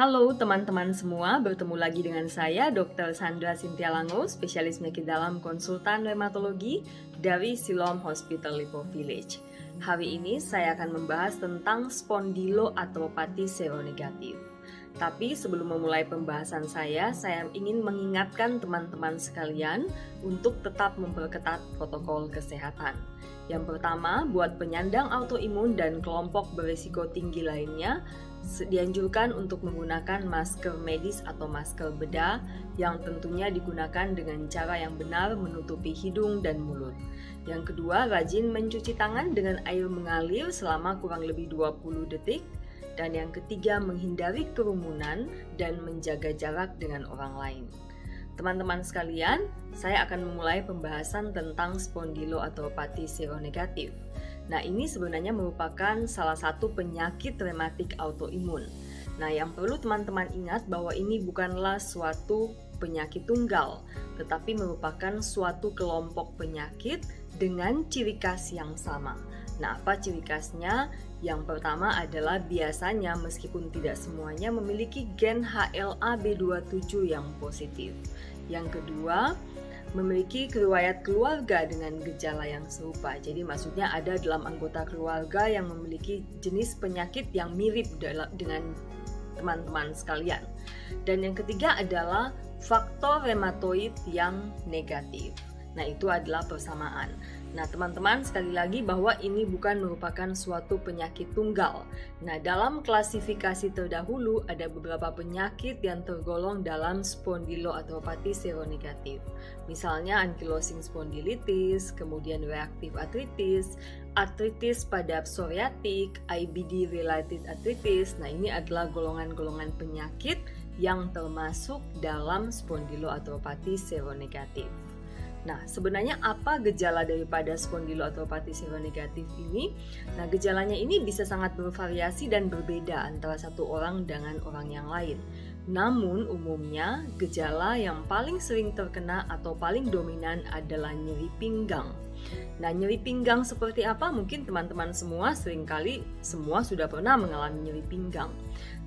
Halo teman-teman semua, bertemu lagi dengan saya Dr. Sandra Cynthia Lango, spesialis penyakit dalam konsultan rheumatologi dari Siloam Hospital Lipo Village. Hari ini saya akan membahas tentang spondyloartropati seronegatif. Tapi sebelum memulai pembahasan saya ingin mengingatkan teman-teman sekalian untuk tetap memperketat protokol kesehatan. Yang pertama, buat penyandang autoimun dan kelompok berisiko tinggi lainnya, dianjurkan untuk menggunakan masker medis atau masker bedah yang tentunya digunakan dengan cara yang benar menutupi hidung dan mulut. Yang kedua, rajin mencuci tangan dengan air mengalir selama kurang lebih 20 detik. Dan yang ketiga, menghindari kerumunan dan menjaga jarak dengan orang lain. Teman-teman sekalian, saya akan memulai pembahasan tentang spondyloartropati seronegatif. Nah, ini sebenarnya merupakan salah satu penyakit rematik autoimun. Nah, yang perlu teman-teman ingat bahwa ini bukanlah suatu penyakit tunggal, tetapi merupakan suatu kelompok penyakit dengan ciri khas yang sama. Nah, apa ciri khasnya? Yang pertama adalah biasanya meskipun tidak semuanya memiliki gen HLA-B27 yang positif. Yang kedua, memiliki riwayat keluarga dengan gejala yang serupa. Jadi maksudnya ada dalam anggota keluarga yang memiliki jenis penyakit yang mirip dengan teman-teman sekalian. Dan yang ketiga adalah faktor rheumatoid yang negatif. Nah, itu adalah persamaan. Nah, teman-teman, sekali lagi bahwa ini bukan merupakan suatu penyakit tunggal. Nah, dalam klasifikasi terdahulu ada beberapa penyakit yang tergolong dalam spondyloartropati seronegatif. Misalnya ankylosing spondylitis, kemudian reaktif artritis, artritis pada psoriatik, IBD related artritis. Nah, ini adalah golongan-golongan penyakit yang termasuk dalam spondyloartropati seronegatif. Nah, sebenarnya apa gejala daripada spondyloartropati seronegatif ini? Nah, gejalanya ini bisa sangat bervariasi dan berbeda antara satu orang dengan orang yang lain. Namun, umumnya gejala yang paling sering terkena atau paling dominan adalah nyeri pinggang. Nah, nyeri pinggang seperti apa? Mungkin teman-teman semua semua sudah pernah mengalami nyeri pinggang.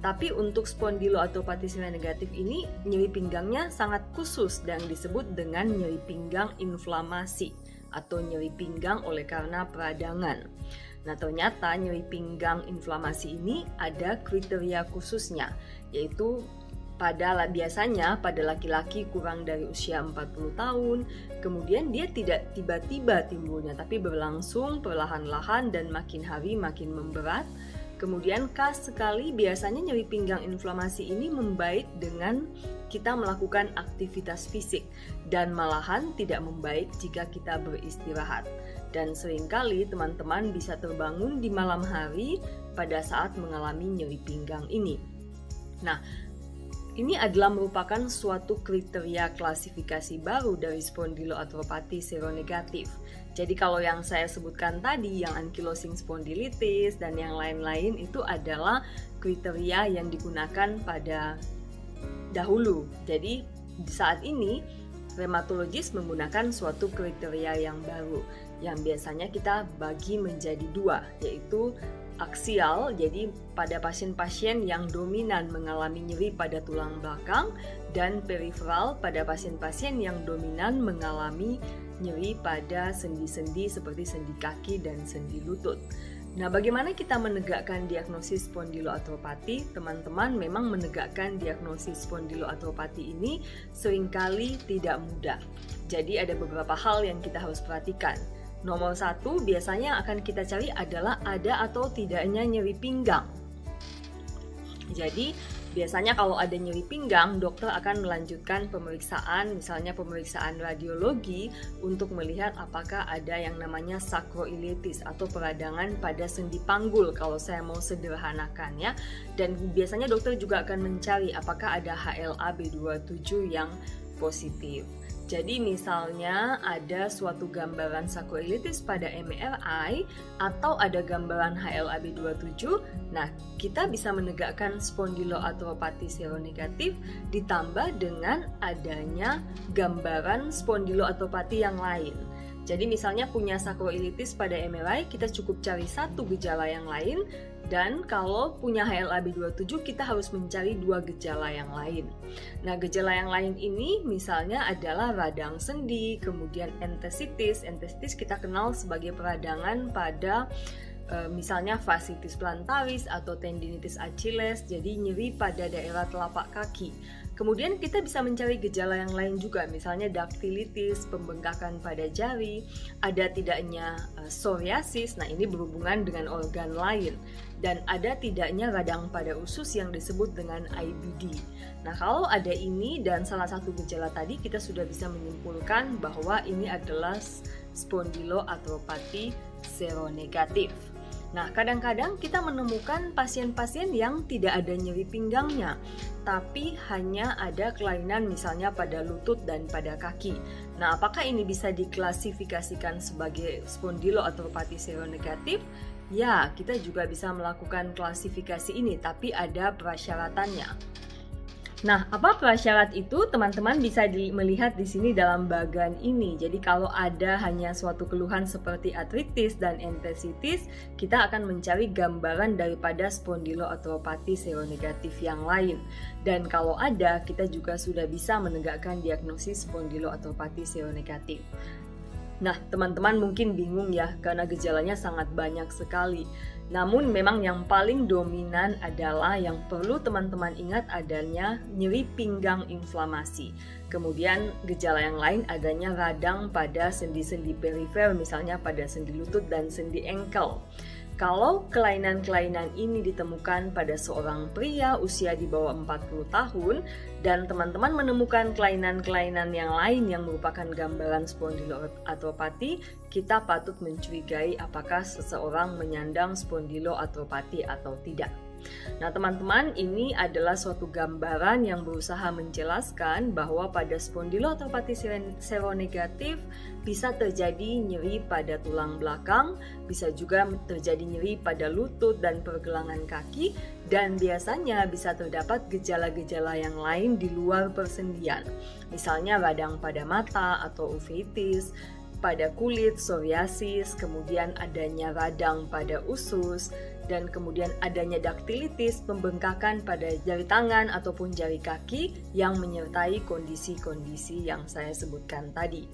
Tapi untuk spondyloartropati seronegatif ini, nyeri pinggangnya sangat khusus dan disebut dengan nyeri pinggang inflamasi atau nyeri pinggang oleh karena peradangan. Nah, ternyata nyeri pinggang inflamasi ini ada kriteria khususnya, yaitu biasanya pada laki-laki kurang dari usia 40 tahun, kemudian dia tidak tiba-tiba timbulnya, tapi berlangsung perlahan-lahan dan makin hari makin memberat. Kemudian khas sekali biasanya nyeri pinggang inflamasi ini membaik dengan kita melakukan aktivitas fisik dan malahan tidak membaik jika kita beristirahat. Dan seringkali teman-teman bisa terbangun di malam hari pada saat mengalami nyeri pinggang ini. Nah, ini adalah merupakan suatu kriteria klasifikasi baru dari spondyloartropati seronegatif. Jadi kalau yang saya sebutkan tadi, yang ankylosing spondylitis dan yang lain-lain itu adalah kriteria yang digunakan pada dahulu. Jadi saat ini rheumatologis menggunakan suatu kriteria yang baru yang biasanya kita bagi menjadi dua, yaitu aksial, jadi pada pasien-pasien yang dominan mengalami nyeri pada tulang belakang, dan periferal pada pasien-pasien yang dominan mengalami nyeri pada sendi-sendi seperti sendi kaki dan sendi lutut. Nah, bagaimana kita menegakkan diagnosis spondyloartropati? Teman-teman, memang menegakkan diagnosis spondyloartropati ini seringkali tidak mudah. Jadi ada beberapa hal yang kita harus perhatikan. Nomor satu, biasanya yang akan kita cari adalah ada atau tidaknya nyeri pinggang. Jadi, biasanya kalau ada nyeri pinggang, dokter akan melanjutkan pemeriksaan, misalnya pemeriksaan radiologi untuk melihat apakah ada yang namanya sacroiliitis atau peradangan pada sendi panggul kalau saya mau sederhanakan ya. Dan biasanya dokter juga akan mencari apakah ada HLA-B27 yang positif. Jadi misalnya ada suatu gambaran sacroiliitis pada MRI atau ada gambaran HLA-B27, nah kita bisa menegakkan spondyloartropati seronegatif ditambah dengan adanya gambaran spondyloartropati yang lain. Jadi misalnya punya sakroilitis pada MRI, kita cukup cari satu gejala yang lain, dan kalau punya HLA-B27 kita harus mencari dua gejala yang lain. Nah, gejala yang lain ini misalnya adalah radang sendi, kemudian entesitis. Entesitis kita kenal sebagai peradangan pada misalnya fasciitis plantaris atau tendinitis Achilles, jadi nyeri pada daerah telapak kaki. Kemudian kita bisa mencari gejala yang lain juga, misalnya daktilitis, pembengkakan pada jari, ada tidaknya psoriasis, nah ini berhubungan dengan organ lain, dan ada tidaknya radang pada usus yang disebut dengan IBD. Nah, kalau ada ini dan salah satu gejala tadi, kita sudah bisa menyimpulkan bahwa ini adalah spondyloartropati seronegatif. Nah, kadang-kadang kita menemukan pasien-pasien yang tidak ada nyeri pinggangnya, tapi hanya ada kelainan misalnya pada lutut dan pada kaki. Nah, apakah ini bisa diklasifikasikan sebagai spondyloartropati seronegatif? Ya, kita juga bisa melakukan klasifikasi ini, tapi ada persyaratannya. Nah, apa prasyarat itu? Teman-teman bisa melihat di sini dalam bagian ini. Jadi kalau ada hanya suatu keluhan seperti artritis dan entesitis, kita akan mencari gambaran daripada spondyloartropati seronegatif yang lain. Dan kalau ada, kita juga sudah bisa menegakkan diagnosis spondyloartropati seronegatif. Nah, teman-teman mungkin bingung ya, karena gejalanya sangat banyak sekali. Namun memang yang paling dominan adalah yang perlu teman-teman ingat adanya nyeri pinggang inflamasi. Kemudian gejala yang lain adanya radang pada sendi-sendi perifer, misalnya pada sendi lutut dan sendi engkel. Kalau kelainan-kelainan ini ditemukan pada seorang pria usia di bawah 40 tahun dan teman-teman menemukan kelainan-kelainan yang lain yang merupakan gambaran spondyloartropati, kita patut mencurigai apakah seseorang menyandang spondyloartropati atau tidak. Nah, teman-teman, ini adalah suatu gambaran yang berusaha menjelaskan bahwa pada spondyloartropati seronegatif bisa terjadi nyeri pada tulang belakang, bisa juga terjadi nyeri pada lutut dan pergelangan kaki, dan biasanya bisa terdapat gejala-gejala yang lain di luar persendian, misalnya radang pada mata atau uveitis, pada kulit, psoriasis, kemudian adanya radang pada usus, dan kemudian adanya daktilitis, pembengkakan pada jari tangan ataupun jari kaki yang menyertai kondisi-kondisi yang saya sebutkan tadi.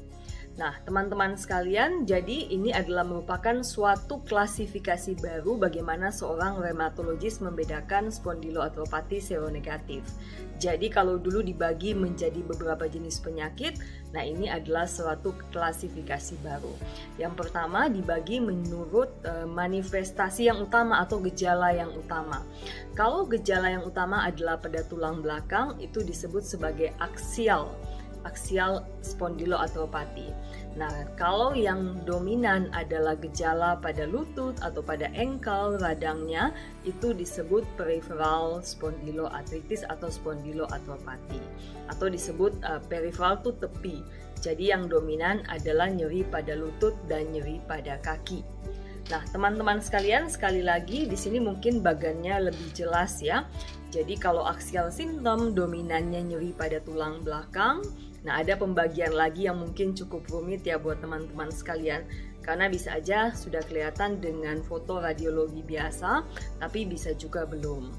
Nah, teman-teman sekalian, jadi ini adalah merupakan suatu klasifikasi baru bagaimana seorang rheumatologis membedakan spondyloartropati seronegatif. Jadi kalau dulu dibagi menjadi beberapa jenis penyakit, nah ini adalah suatu klasifikasi baru. Yang pertama dibagi menurut manifestasi yang utama atau gejala yang utama. Kalau gejala yang utama adalah pada tulang belakang, itu disebut sebagai aksial spondyloartropati. Nah, kalau yang dominan adalah gejala pada lutut atau pada engkel radangnya, itu disebut peripheral spondyloarthritis atau spondyloartropati, atau disebut peripheral itu tepi. Jadi yang dominan adalah nyeri pada lutut dan nyeri pada kaki. Nah, teman-teman sekalian, sekali lagi di sini mungkin bagannya lebih jelas ya. Jadi kalau axial symptom dominannya nyeri pada tulang belakang. Nah, ada pembagian lagi yang mungkin cukup rumit ya buat teman-teman sekalian. Karena bisa aja sudah kelihatan dengan foto radiologi biasa, tapi bisa juga belum.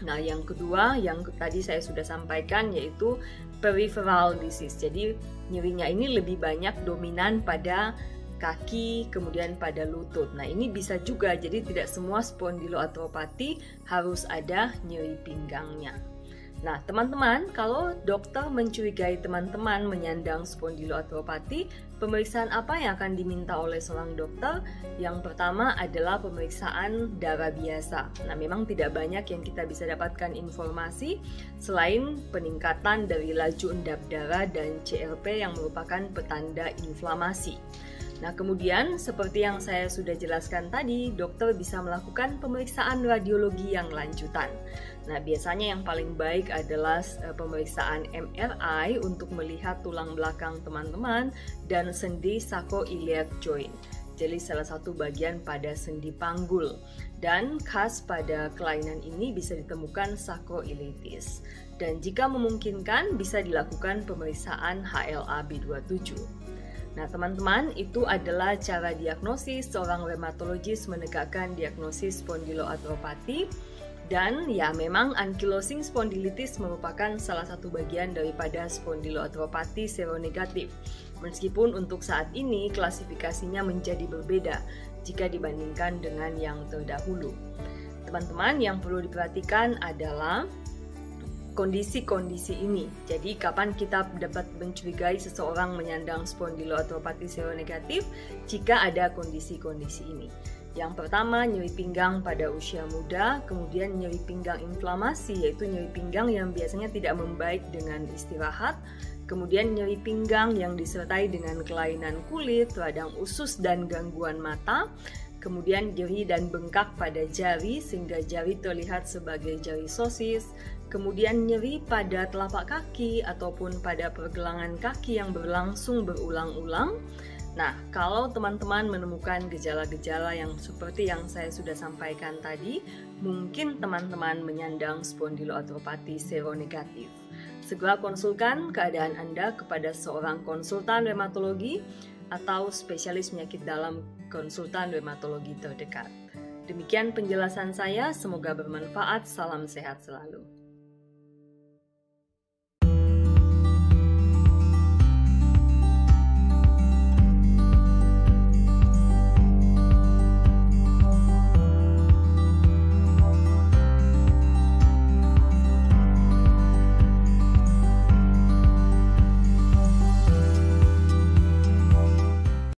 Nah, yang kedua yang tadi saya sudah sampaikan yaitu peripheral disease. Jadi nyerinya ini lebih banyak dominan pada kaki, kemudian pada lutut. Nah, ini bisa juga, jadi tidak semua spondyloartropati harus ada nyeri pinggangnya. Nah, teman-teman, kalau dokter mencurigai teman-teman menyandang spondyloartropati, pemeriksaan apa yang akan diminta oleh seorang dokter? Yang pertama adalah pemeriksaan darah biasa. Nah, memang tidak banyak yang kita bisa dapatkan informasi selain peningkatan dari laju endap darah dan CRP yang merupakan petanda inflamasi. Nah, kemudian seperti yang saya sudah jelaskan tadi, dokter bisa melakukan pemeriksaan radiologi yang lanjutan. Nah, biasanya yang paling baik adalah pemeriksaan MRI untuk melihat tulang belakang teman-teman dan sendi sacroiliac joint. Jadi salah satu bagian pada sendi panggul. Dan khas pada kelainan ini bisa ditemukan sacroiliitis. Dan jika memungkinkan bisa dilakukan pemeriksaan HLA-B27. Nah, teman-teman, itu adalah cara diagnosis seorang rheumatologis menegakkan diagnosis spondiloartropati. Dan ya, memang ankylosing spondylitis merupakan salah satu bagian daripada spondiloartropati seronegatif. Meskipun untuk saat ini klasifikasinya menjadi berbeda jika dibandingkan dengan yang terdahulu. Teman-teman, yang perlu diperhatikan adalah kondisi-kondisi ini. Jadi, kapan kita dapat mencurigai seseorang menyandang spondiloartropati seronegatif jika ada kondisi-kondisi ini. Yang pertama, nyeri pinggang pada usia muda, kemudian nyeri pinggang inflamasi, yaitu nyeri pinggang yang biasanya tidak membaik dengan istirahat, kemudian nyeri pinggang yang disertai dengan kelainan kulit, radang usus, dan gangguan mata, kemudian nyeri dan bengkak pada jari sehingga jari terlihat sebagai jari sosis, kemudian nyeri pada telapak kaki ataupun pada pergelangan kaki yang berlangsung berulang-ulang. Nah, kalau teman-teman menemukan gejala-gejala yang seperti yang saya sudah sampaikan tadi, mungkin teman-teman menyandang spondiloartropati seronegatif. Segera konsulkan keadaan Anda kepada seorang konsultan rheumatologi atau spesialis penyakit dalam konsultan rheumatologi terdekat. Demikian penjelasan saya, semoga bermanfaat. Salam sehat selalu.